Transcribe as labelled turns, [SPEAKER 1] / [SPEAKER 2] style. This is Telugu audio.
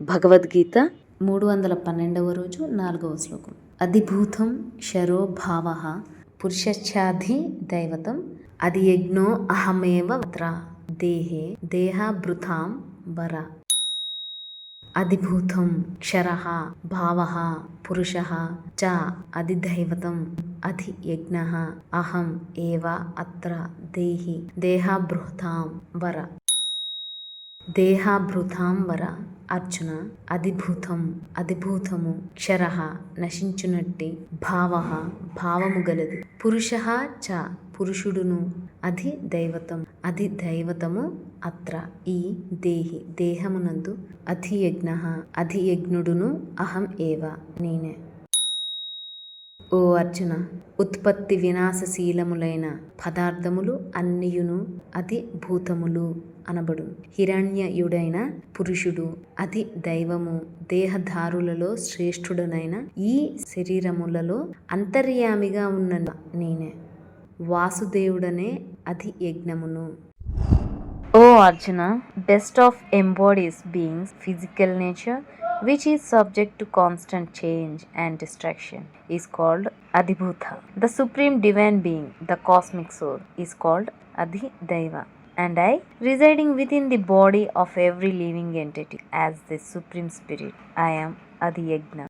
[SPEAKER 1] భగవద్గీత 312వ రోజు 4వ శ్లోకం. అధిభూతం క్షరో భావః పురుషశ్చాధి దైవతం అధియజ్ఞో అహమేవ అత్ర దేహే దేహాభృతాం వర. అధిభూతం క్షరః భావః పురుషః చ అధిదైవతం అధియజ్ఞః అహం ఏవ అత్ర దేహి దేహాభృతాం వర. దేహాభృతాం వర. అర్జున, అధిభూతము క్షరః నశించునట్టి, భావః భావము గలది, పురుషః చ పురుషుడును, అధిదైవతము అత్ర ఈ దేహి దేహమునందు, అధియజ్ఞుడును అహం ఏవ నేనే. ఓ అర్జున, ఉత్పత్తి వినాశశీలములైన పదార్థములు అన్నియును అధిభూతములు అనబడు. హిరణ్యయుడైన పురుషుడు అధిదైవము, దేహధారులలో శ్రేష్ఠుడనైన ఈ శరీరములలో అంతర్యామిగా ఉన్న నేనే. వాసుదేవుడనే అధియజ్ఞమును.
[SPEAKER 2] O Arjuna, best of embodies beings, physical nature, which is subject to constant change and distraction, is called Adhibhuta. The supreme divine being, the cosmic soul, is called Adhidaiva. And I, residing within the body of every living entity as the supreme spirit, I am Adhiyajna.